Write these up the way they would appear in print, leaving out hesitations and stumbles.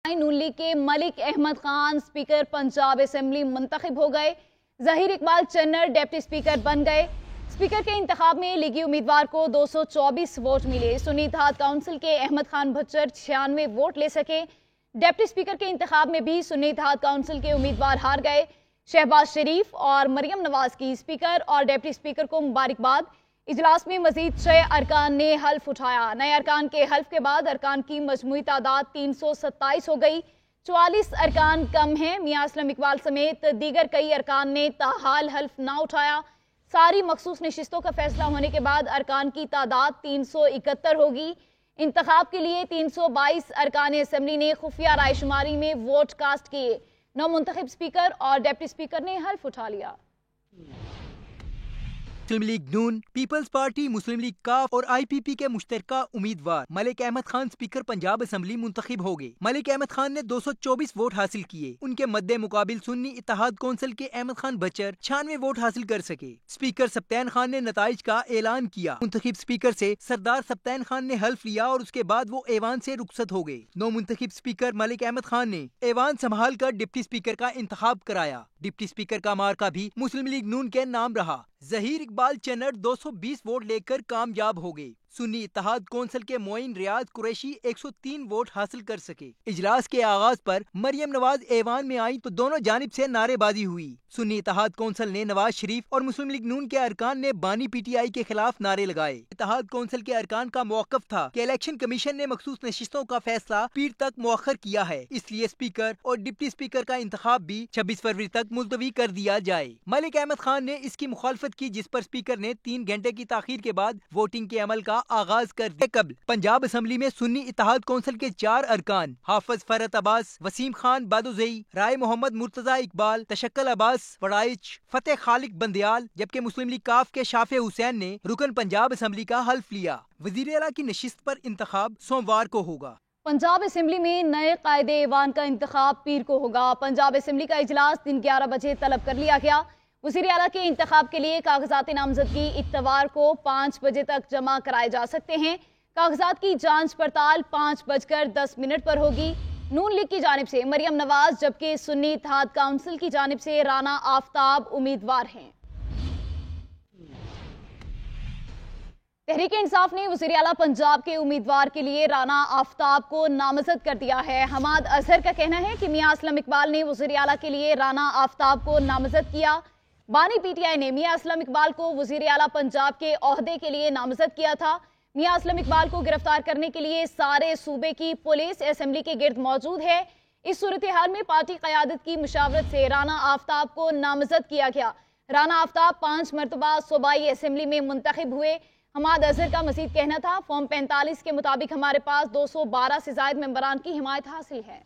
نون league کے Malik Ahmad Khan speaker Punjab assembly منتخب ہو گئے۔ ظہیر اقبال چنر ڈپٹی اسپیکر بن گئے۔ اسپیکر کے انتخاب میں لیگی امیدوار کو 224 ووٹ ملے۔ سنی اتحاد کونسل کے احمد خان بھچر 96 ووٹ لے سکے۔ ڈپٹی اسپیکر کے انتخاب میں بھی سنی اتحاد کونسل کے امیدوار ہار گئے۔ شہباز شریف اور مریم نواز کی اسپیکر اور ڈپٹی اسپیکر کو مبارکباد۔ اجلاس میں مزید 6 ارکان نے حلف اٹھایا۔ نئے ارکان کے حلف کے بعد ارکان کی مجموعی تعداد 327 ہو گئی۔ 44 ارکان کم ہیں۔ میاں اسلم اقبال سمیت دیگر کئی ارکان نے تاحال حلف نہ اٹھایا۔ ساری مخصوص نشستوں کا فیصلہ ہونے کے بعد ارکان کی تعداد 371 ہوگی۔ انتخاب کے لیے 322 ارکان اسمبلی نے خفیہ رائے شماری میں ووٹ کاسٹ کیے۔ 9 منتخب اسپیکر اور ڈپٹی اسپیکر نے حلف اٹھا لیا۔ مسلم لیگ نون، پیپلز پارٹی، مسلم لیگ کاف اور آئی پی پی کے مشترکہ امیدوار ملک احمد خان اسپیکر پنجاب اسمبلی منتخب ہو گئے۔ ملک احمد خان نے 224 ووٹ حاصل کیے۔ ان کے مد مقابل سنی اتحاد کونسل کے احمد خان بچر 96 ووٹ حاصل کر سکے۔ اسپیکر سبطین خان نے نتائج کا اعلان کیا۔ منتخب اسپیکر سے سردار سبطین خان نے حلف لیا اور اس کے بعد وہ ایوان سے رخصت ہو گئے۔ 9 منتخب اسپیکر ملک احمد خان نے ایوان سنبھال کر ڈپٹی اسپیکر کا انتخاب کرایا۔ ڈپٹی اسپیکر کا مارکہ بھی مسلم لیگ نون کے نام رہا۔ ظہیر اقبال چنر 220 ووٹ لے کر کامیاب ہو گئے۔ سنی اتحاد کونسل کے معین ریاض قریشی 103 ووٹ حاصل کر سکے۔ اجلاس کے آغاز پر مریم نواز ایوان میں آئیں تو دونوں جانب سے نعرے بازی ہوئی۔ سنی اتحاد کونسل نے نواز شریف اور مسلم لیگ نون کے ارکان نے بانی پی ٹی آئی کے خلاف نعرے لگائے۔ اتحاد کونسل کے ارکان کا موقف تھا کہ الیکشن کمیشن نے مخصوص نشستوں کا فیصلہ پیر تک مؤخر کیا ہے، اس لیے اسپیکر اور ڈپٹی اسپیکر کا انتخاب بھی 26 فروری تک ملتوی کر دیا جائے۔ ملک احمد خان نے اس کی مخالفت کی، جس پر اسپیکر نے 3 گھنٹے کی تاخیر کے بعد ووٹنگ کے عمل کا آغاز کر دیا۔ قبل پنجاب اسمبلی میں سنی اتحاد کونسل کے 4 ارکان حافظ فرحت عباس، وسیم خان بادوزئی، رائے محمد مرتضی اقبال، تشکل عباس وڑائچ، فتح خالق بندیال، جبکہ مسلم لیگ کاف کے شافع حسین نے رکن پنجاب اسمبلی کا حلف لیا۔ وزیر اعلیٰ کی نشست پر انتخاب سوموار کو ہوگا۔ پنجاب اسمبلی میں نئے قائد ایوان کا انتخاب پیر کو ہوگا۔ پنجاب اسمبلی کا اجلاس دن 11 بجے طلب کر لیا گیا۔ وزیر اعلیٰ کے انتخاب کے لیے کاغذات نامزدگی اتوار کو 5 بجے تک جمع کرائے جا سکتے ہیں۔ کاغذات کی جانچ پڑتال 5:10 پر ہوگی۔ نون لیگ کی جانب سے مریم نواز، جبکہ سنی اتحاد کونسل کی جانب سے رانا آفتاب امیدوار ہیں۔ تحریک انصاف نے وزیر اعلیٰ پنجاب کے امیدوار کے لیے رانا آفتاب کو نامزد کر دیا ہے۔ حماد اظہر کا کہنا ہے کہ میاں اسلم اقبال نے وزیر اعلیٰ کے لیے رانا آفتاب کو نامزد کیا۔ بانی پی ٹی آئی نے میاں اسلم اقبال کو وزیر اعلیٰ پنجاب کے عہدے کے لیے نامزد کیا تھا۔ میاں اسلم اقبال کو گرفتار کرنے کے لیے سارے صوبے کی پولیس اسمبلی کے گرد موجود ہے۔ اس صورتحال میں پارٹی قیادت کی مشاورت سے رانا آفتاب کو نامزد کیا گیا۔ رانا آفتاب 5 مرتبہ صوبائی اسمبلی میں منتخب ہوئے۔ حماد اظہر کا مزید کہنا تھا، فارم 45 کے مطابق ہمارے پاس 212 سے زائد ممبران کی حمایت حاصل ہے۔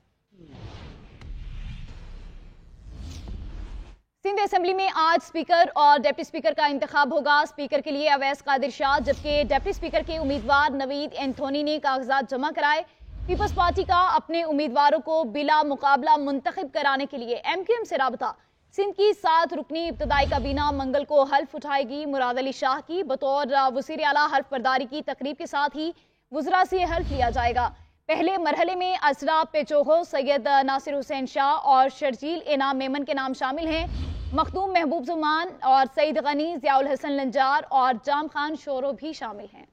سندھ اسمبلی میں آج اسپیکر اور ڈپٹی اسپیکر کا انتخاب ہوگا۔ اسپیکر کے لیے اویس قادر شاہ، جبکہ ڈپٹی اسپیکر کے امیدوار نوید اینتھونی نے کاغذات جمع کرائے۔ پیپلز پارٹی کا اپنے امیدواروں کو بلا مقابلہ منتخب کرانے کے لیے ایم کیو ایم سے رابطہ۔ سندھ کی 7 رکنی ابتدائی کابینہ منگل کو حلف اٹھائے گی۔ مراد علی شاہ کی بطور وزیر اعلیٰ حلف برداری کی تقریب کے ساتھ ہی وزراء سے حلف لیا جائے گا۔ پہلے مرحلے میں ازرا پیچوہو، سید ناصر حسین شاہ اور شرجیل انعام میمن کے نام شامل ہیں۔ مخدوم محبوب زمان اور سعید غنی، ضیاء الحسن لنجار اور جام خان شورو بھی شامل ہیں۔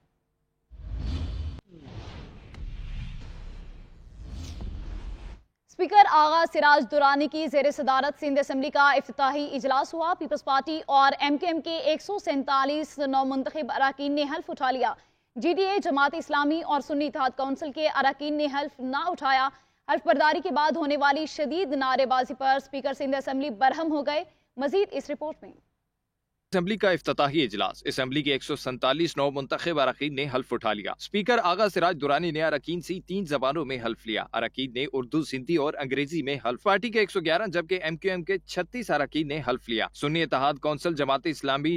اسپیکر آغا سراج درانی کی زیر صدارت سندھ اسمبلی کا افتتاحی اجلاس ہوا۔ پیپلز پارٹی اور ایم کیو ایم کے 147 نو منتخب اراکین نے حلف اٹھا لیا۔ G D A, Jamaat Islami اور سنی اتحاد کونسل کے اراکین نے حلف نہ اٹھایا۔ حلف برداری کے بعد ہونے والی شدید نعرے بازی پر اسپیکر سندھ اسمبلی برہم ہو گئے۔ مزید اس رپورٹ میں۔ اسمبلی کا افتتاحی اجلاس، اسمبلی کے 147 نو منتخب اراکین نے حلف اٹھا لیا۔ اسپیکر آغا سراج درانی نے اراکین سے 3 زبانوں میں حلف لیا۔ اراکین نے اردو، سندھی اور انگریزی میں حلف۔ پارٹی کے 111 جبکہ ایم کیو ایم کے 36 اراکین نے حلف لیا۔ سنی اتحاد کونسل، جماعت اسلامی